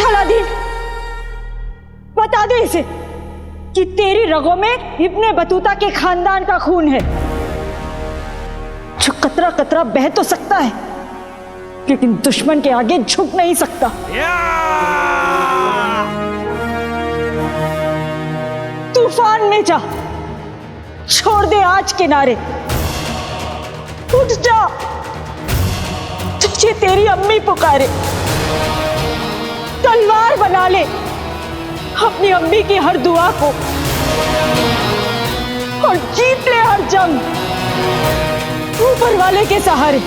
Aladdin, बता दे इसे कि तेरी रगों में इब्ने बतूता के खानदान का खून है, जो कतरा कतरा बह तो सकता है लेकिन दुश्मन के आगे झुक नहीं सकता। तूफान में जा, छोड़ दे आज किनारे, उठ जा, तुझे तेरी अम्मी पुकारे। तलवार बना ले अपनी अम्मी की हर दुआ को और जीत ले हर जंग ऊपर वाले के सहारे।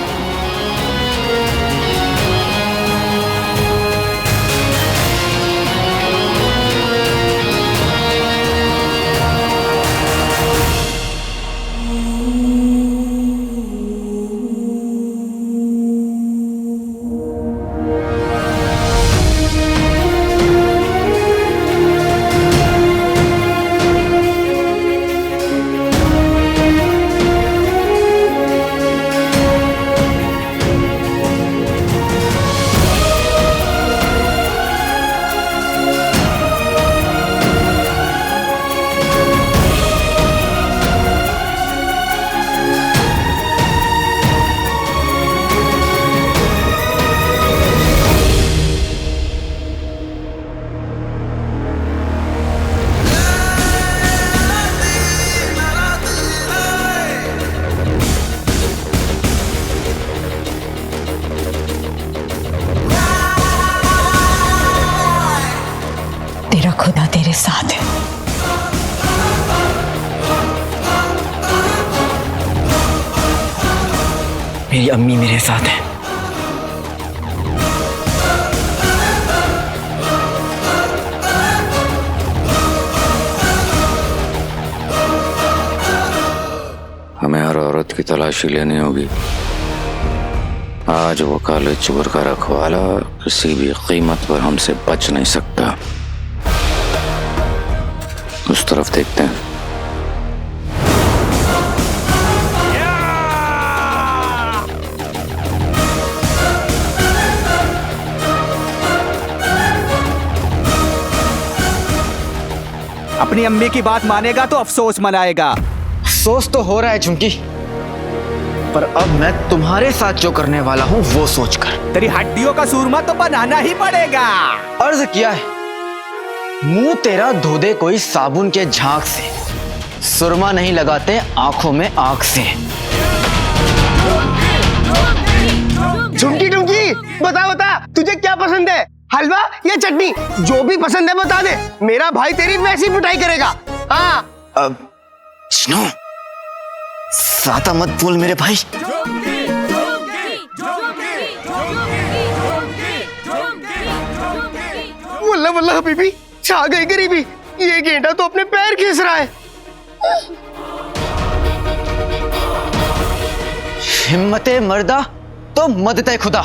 तेरा खुदा तेरे साथ है। मेरी अम्मी मेरे साथ है। हमें हर औरत की तलाशी लेनी होगी। आज वो काले चोर का रखवाला किसी भी कीमत पर हमसे बच नहीं सकता। उस तरफ देखते हैं। अपनी अम्मी की बात मानेगा तो अफसोस मनाएगा। अफसोस तो हो रहा है झुमकी, पर अब मैं तुम्हारे साथ जो करने वाला हूँ वो सोचकर। तेरी हड्डियों का सूरमा तो बनाना ही पड़ेगा। अर्ज किया है, मुंह तेरा धो दे कोई साबुन के झाग से, सुरमा नहीं लगाते आंखों में आंख से। झुमकी झुमकी बता बता, तुझे क्या पसंद है, हलवा या चटनी? जो भी पसंद है बता दे, मेरा भाई तेरी वैसी पिटाई करेगा। हाँ स्नो, ज्यादा मत बोल मेरे भाई। वल्ला वल्ला हबीबी, छा गई गरीबी, ये गेंडा तो अपने पैर खींच रहा है। हिम्मते मर्दा तो मदते खुदा।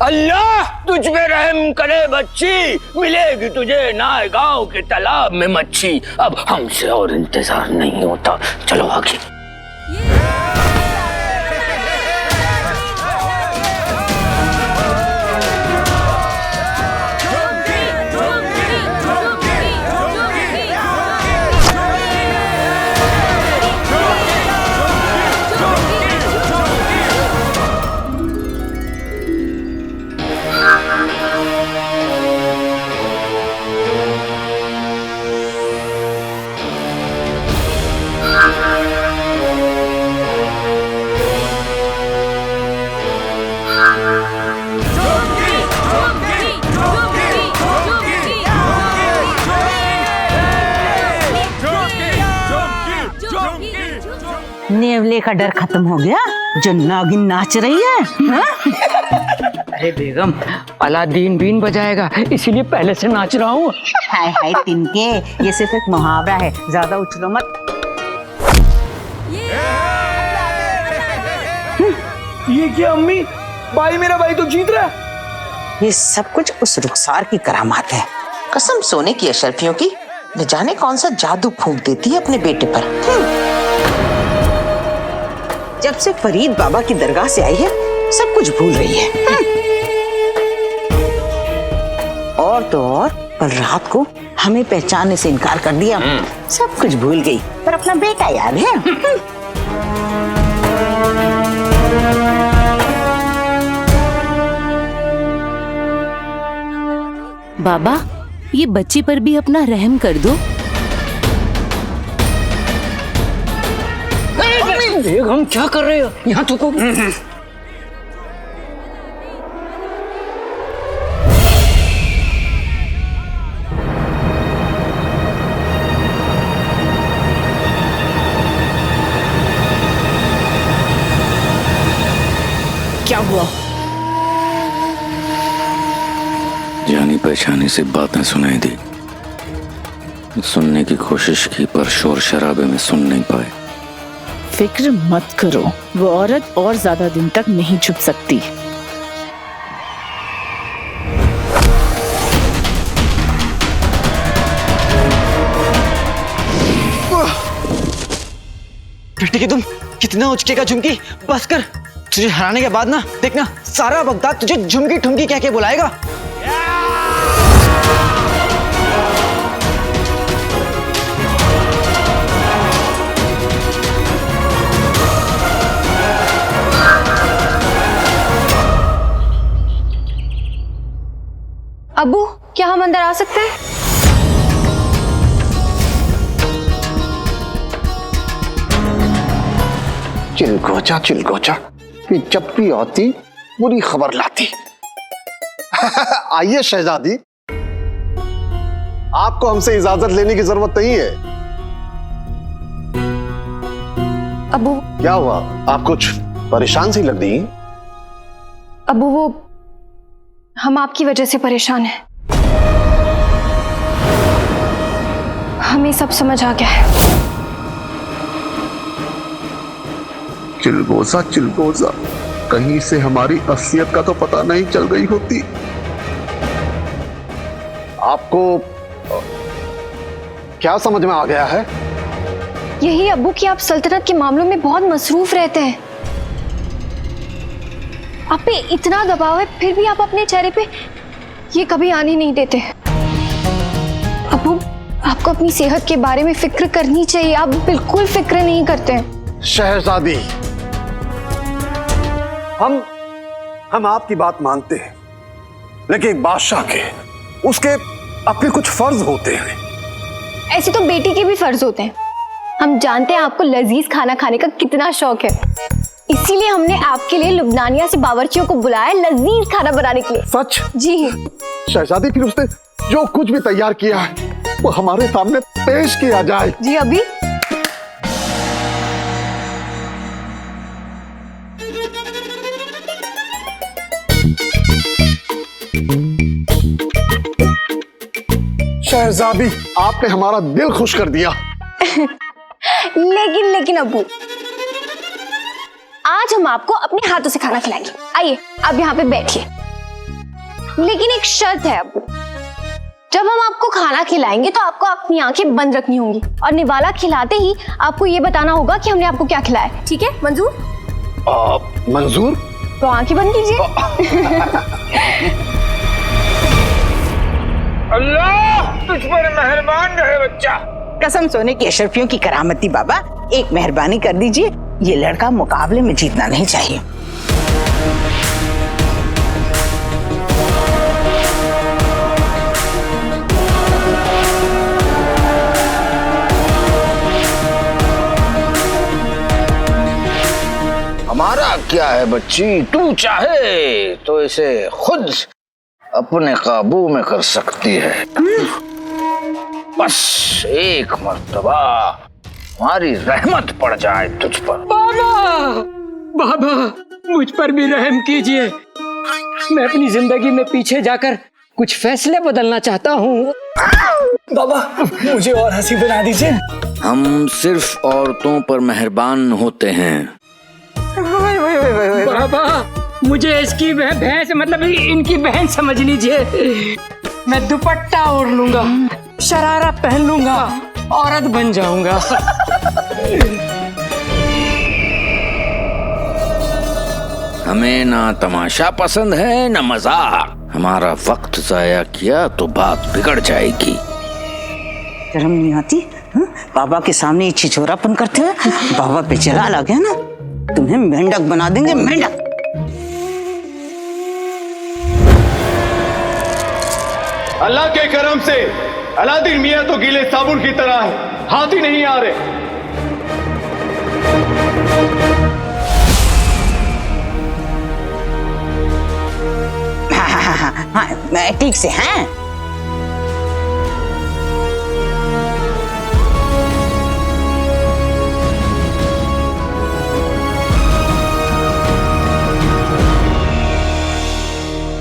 अल्लाह तुझ पे रहम करे बच्ची, मिलेगी तुझे नाए गांव के तालाब में मच्छी। अब हमसे और इंतजार नहीं होता, चलो आगे। नेवले का डर खत्म हो गया जो नागिन नाच रही है, हाँ? अरे बेगम, अलादीन बीन बजाएगा, इसीलिए पहले से नाच रहा हूँ। हाय हाय तिनके, ये सिर्फ एक मुहावरा है, ज्यादा उछलो मत। ये क्या अम्मी, भाई मेरा भाई तो जीत रहा है। ये सब कुछ उस रुखसार की करामात है। कसम सोने की अशरफियों की, न जाने कौन सा जादू फूंक देती है अपने बेटे पर। जब से फरीद बाबा की दरगाह से आई है सब कुछ भूल रही है। और तो और कल रात को हमें पहचानने से इनकार कर दिया। सब कुछ भूल गई पर अपना बेटा याद है। बाबा, ये बच्ची पर भी अपना रहम कर दो। बेगम क्या कर रहे हो? यहाँ तो क्या हुआ? जानी पहचानी से बातें सुनाई दी, सुनने की कोशिश की पर शोर शराबे में सुन नहीं पाए। फिक्र मत करो, वो औरत और ज्यादा दिन तक नहीं छुप सकती। बेटी की तुम कितना उचकेगा झुमकी, बस कर। तुझे हराने के बाद ना देखना सारा बगदाद तुझे झुमकी ठुमकी कह के बुलाएगा। अब्बू, क्या हम अंदर आ सकते हैं? चिलगोचा कि जब भी आती बुरी खबर लाती। आइए शहजादी, आपको हमसे इजाजत लेने की जरूरत नहीं है। अब्बू, क्या हुआ, आप कुछ परेशान सी लग रही? अब्बू, वो हम आपकी वजह से परेशान हैं। हमें सब समझ आ गया है। चिलगोजा, कहीं से हमारी असलियत का तो पता नहीं चल गई होती। आपको क्या समझ में आ गया है? यही अब्बू कि आप सल्तनत के मामलों में बहुत मसरूफ रहते हैं। आप पे इतना दबाव है फिर भी आप अपने चेहरे पे ये कभी आने नहीं देते। अब्बू, आपको अपनी सेहत के बारे में फिक्र करनी चाहिए, आप बिल्कुल फिक्र नहीं करते हैं। शहजादी, हम आपकी बात मानते हैं, लेकिन एक बादशाह के उसके अपने कुछ फर्ज होते हैं। ऐसे तो बेटी के भी फर्ज होते हैं। हम जानते हैं आपको लजीज खाना खाने का कितना शौक है, इसीलिए हमने आपके लिए लुबनानिया से बावर्चियों को बुलाया लजीज खाना बनाने के लिए। सच? जी शहजादी, फिर उसने जो कुछ भी तैयार किया है वो हमारे सामने पेश किया जाए। जी अभी शहजादी, आपने हमारा दिल खुश कर दिया। लेकिन अब्बू, आज हम आपको अपने हाथों से खाना खिलाएंगे। आइए आप यहाँ पे बैठिए। लेकिन एक शर्त है अब्बू, जब हम आपको खाना खिलाएंगे तो आपको अपनी आंखें बंद रखनी होंगी और निवाला खिलाते ही आपको ये बताना होगा कि हमने आपको क्या खिलाया। ठीक है, मंजूर? मंजूर? तो आंखें बंद कीजिए। अल्लाह तुझ पर मेहरबान रहे बच्चा। कसम सोने की अशरफियों की करामती बाबा, एक मेहरबानी कर दीजिए, ये लड़का मुकाबले में जीतना नहीं चाहिए। हमारा क्या है बच्ची, तू चाहे तो इसे खुद अपने काबू में कर सकती है। बस एक मर्तबा हमारी रहमत पड़ जाए तुझ पर। बाबा, बाबा मुझ पर भी रहम कीजिए। मैं अपनी जिंदगी में पीछे जाकर कुछ फैसले बदलना चाहता हूँ। बाबा मुझे और हंसी बना दीजिए। हम सिर्फ औरतों पर मेहरबान होते हैं। बाबा मुझे इसकी भैंस मतलब इनकी बहन समझ लीजिए। मैं दुपट्टा ओढ़ लूंगा, शरारा पहन लूंगा, औरत बन जाऊंगा। हमें ना तमाशा पसंद है ना मजाक। हमारा वक्त जाया किया तो बात बिगड़ जाएगी। शर्म नहीं आती? बाबा के सामने छिछोरापन करते हैं। बाबा पे चला लग गया ना, तुम्हें मेंढक बना देंगे, मेंढक। अल्लाह के करम से अलादीन मियां तो गीले साबुन की तरह है, हाथ ही नहीं आ रहे। हाँ, ठीक से हैं।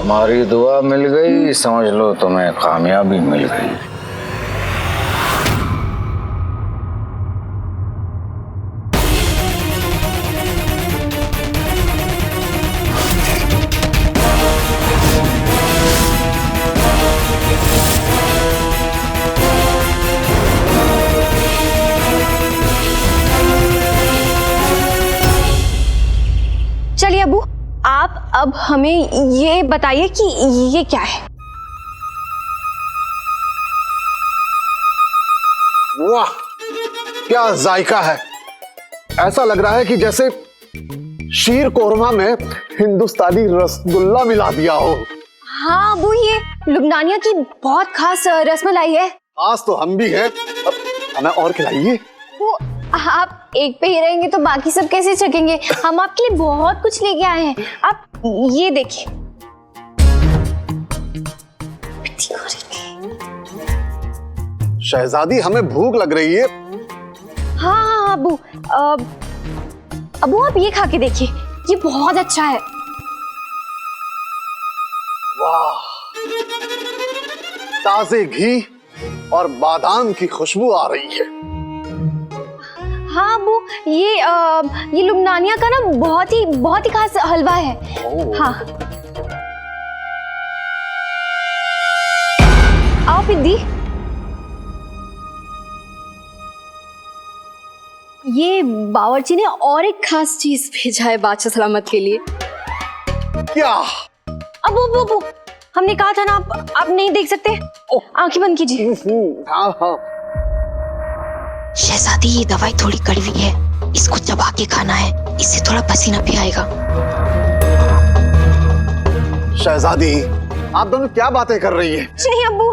हमारी दुआ मिल गई, समझ लो तुम्हें कामयाबी मिल गई। चलिए अबू, आप अब हमें ये बताइए कि ये क्या है। वाह क्या जायका है। ऐसा लग रहा है कि जैसे शीर कोरमा में हिंदुस्तानी रसगुल्ला मिला दिया हो। हाँ अबू, ये लुबनानिया की बहुत खास रसमलाई है। आज तो हम भी हैं, अब हमें और खिलाइए। वो आप एक पे ही रहेंगे तो बाकी सब कैसे चखेंगे? हम आपके लिए बहुत कुछ लेके आए हैं, आप ये देखिए। शहजादी हमें भूख लग रही है। हाँ अबू, अबू आप ये खा के देखिए, ये बहुत अच्छा है। वाह, ताजे घी और बादाम की खुशबू आ रही है। हाँ अबू, ये लुबनानिया का ना बहुत ही खास हलवा है। हाँ आओ पिद्दी, ये बावर्ची ने और एक खास चीज भेजा है बादशाह सलामत के लिए। क्या? अबू, हमने कहा था ना, आप नहीं देख सकते, आंखें बंद कीजिए। हाँ हाँ। शहजादी ये दवाई थोड़ी कड़वी है, इसको चबा के खाना है, इससे थोड़ा पसीना भी आएगा। शहजादी आप दोनों क्या बातें कर रही हैं? नहीं अब्बू,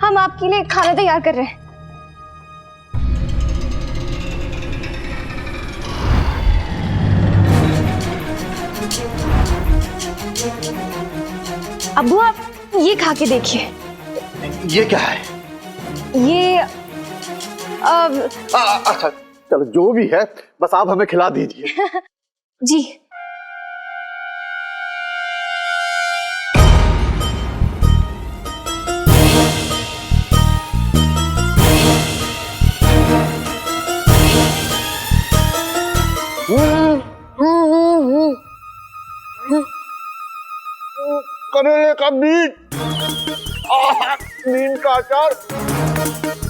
हम आपके लिए खाना तैयार कर रहे हैं। अब्बू आप ये खा के देखिए। ये क्या है? ये अच्छा चलो जो भी है, बस आप हमें खिला दीजिए। जी। करेले का मीट, नीम का अचार,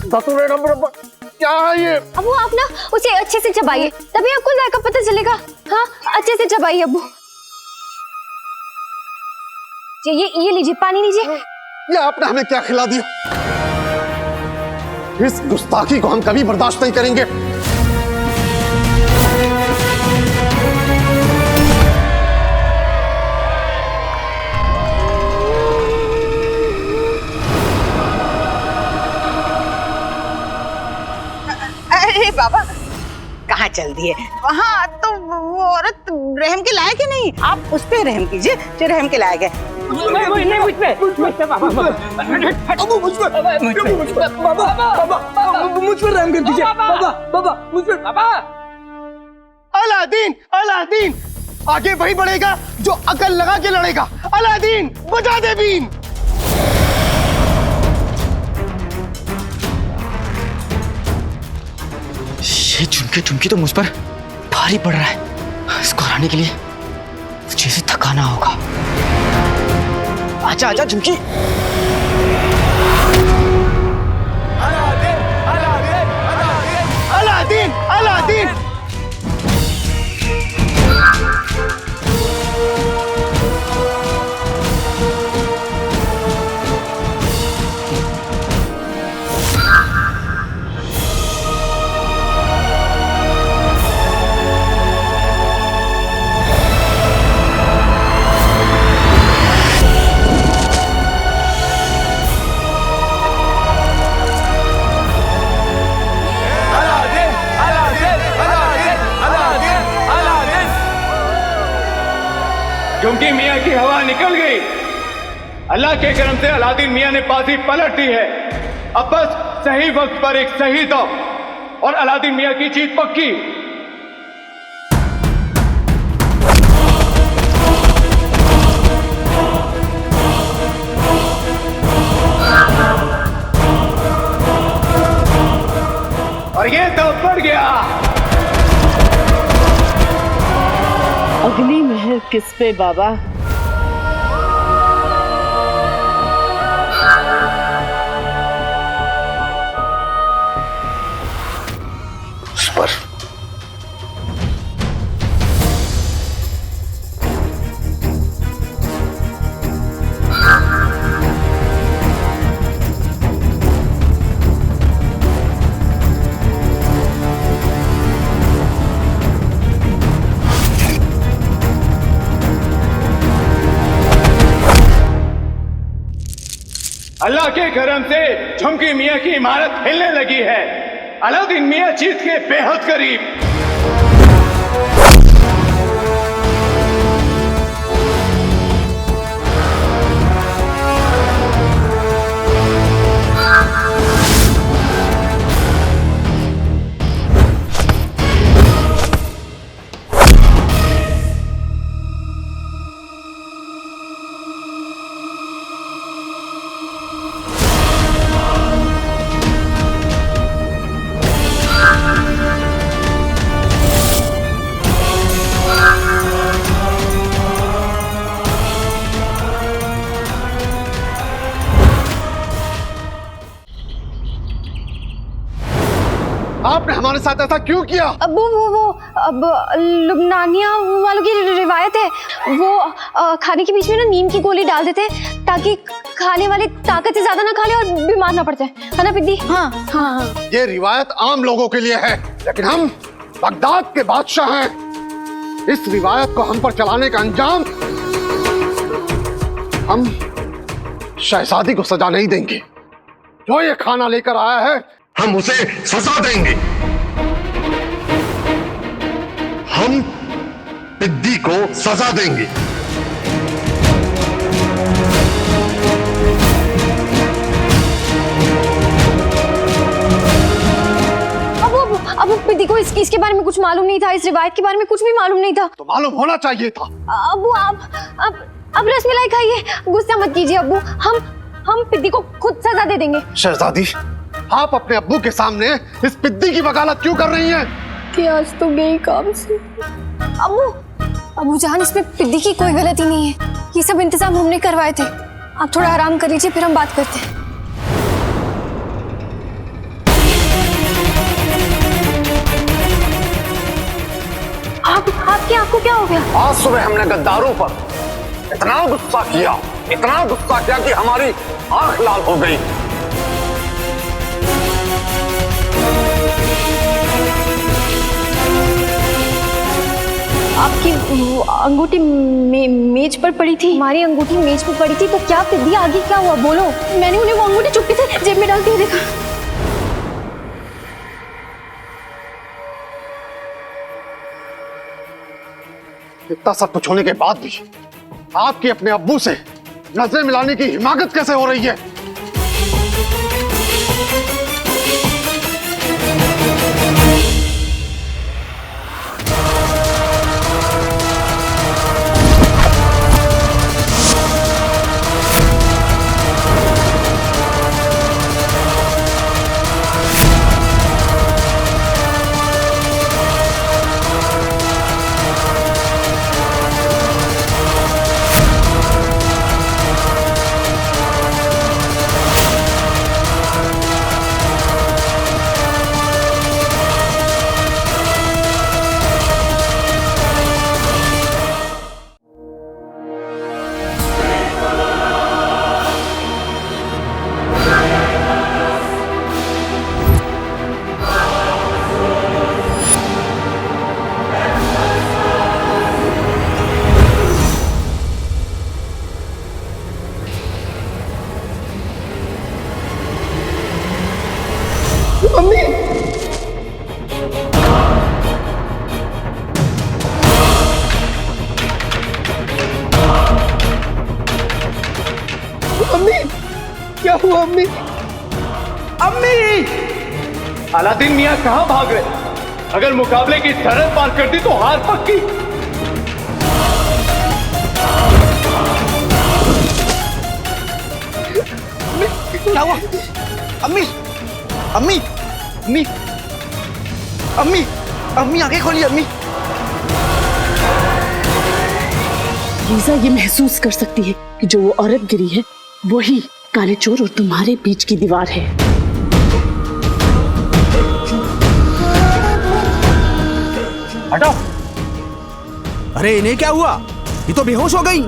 धतूरे का मुरब्बा, क्या है ये? अब्बू आप ना उसे अच्छे से चबाइए, तभी आपको जायका पता चलेगा। हाँ अच्छे से चबाइए अब्बू। ये लीजिए, पानी लीजिए। ये आपने हमें क्या खिला दिया? इस गुस्ताखी को हम कभी बर्दाश्त नहीं करेंगे। अरे बाबा कहाँ चल दिए? वहाँ तो वो औरत रहम के लायक ही नहीं, आप उस पे रहम कीजिए जो रहम के लायक है। नहीं मुझ पे बाबा मुझ पर रहम कर दीजिए बाबा मुझ पर अलादीन अलादीन आगे वही बढ़ेगा जो अकल लगा के लड़ेगा। अलादीन बजा दे बीन। ये झुमके झुमकी तो मुझ पर भारी पड़ रहा है। इसको हराने के लिए मुझे इसे थकाना होगा। आजा आजा झुमकी। अलादीन अलादीन झुमकी मियाँ की हवा निकल गई। अल्लाह के करम से अलादीन मियाँ ने बाजी पलट दी है। अब बस सही वक्त पर एक सही दम और अलादीन मियाँ की जीत पक्की। और ये तो बढ़ गया। अगली मेहर किस पे बाबा? उस पर अल्लाह के करम से झुमकी मियाँ की इमारत हिलने लगी है। अलादीन मियाँ जीत के बेहद करीब। आपने हमारे साथ ऐसा क्यों किया? अब अब लुबनानिया वालों की रिवायत है। वो खाने के बीच में ना नीम की गोली डाल देते हैं ताकि खाने वाले ताकत से ज्यादा ना खा ले और बीमार ना पड़ जाए, है ना पिद्दी? हाँ हाँ हाँ। ये रिवायत आम लोगों के लिए है, लेकिन हम बगदाद के बादशाह हैं। इस रिवायत को हम पर चलाने का अंजाम हम शहजादी को सजा नहीं देंगे। जो ये खाना लेकर आया है हम उसे सजा देंगे। हम पिद्दी को सजा देंगे। अब पिद्दी को इसके बारे में कुछ मालूम नहीं था, इस रिवायत के बारे में कुछ भी मालूम नहीं था। तो मालूम होना चाहिए था। अबू अब रसमलाई खाइए, गुस्सा मत कीजिए अब्बू। हम पिद्दी को खुद सजा दे देंगे। शहजादी, आप अपने अब्बू के सामने इस पिद्दी की वकालत क्यों कर रही हैं? कि आज तो गई काम से। अबू जान, इसमें पिद्दी की कोई गलती नहीं है। ये सब इंतजाम हमने करवाए थे। आप थोड़ा आराम कर लीजिए, फिर हम बात करते हैं। आपकी आंख को क्या हो गया? आज सुबह हमने गद्दारों पर इतना गुस्सा किया कि हमारी आंख लाल हो गई। आपकी अंगूठी मेज पर पड़ी थी। हमारी अंगूठी मेज पर पड़ी थी, तो क्या पिद्दी आगे क्या हुआ? बोलो। मैंने उन्हें वो अंगूठी चुपके से जेब में डालती हुई देखा। इतना सब कुछ होने के बाद भी आपकी अपने अब्बू से नजरें मिलाने की हिमाकत कैसे हो रही है? मम्मी, मम्मी, क्या हुआ अम्मी? अम्मी! अलादीन मियां कहां भाग रहे? अगर मुकाबले की सरहद पार कर दी तो हार पक्की। क्या हुआ? अम्मी, अम्मी, अम्मी, अम्मी, अम्मी आंखें खोलिए अम्मी। लीजा ये महसूस कर सकती है कि जो वो औरत गिरी है वही काले चोर और तुम्हारे बीच की दीवार है। हटाओ। अरे इन्हें क्या हुआ? ये तो बेहोश हो गई।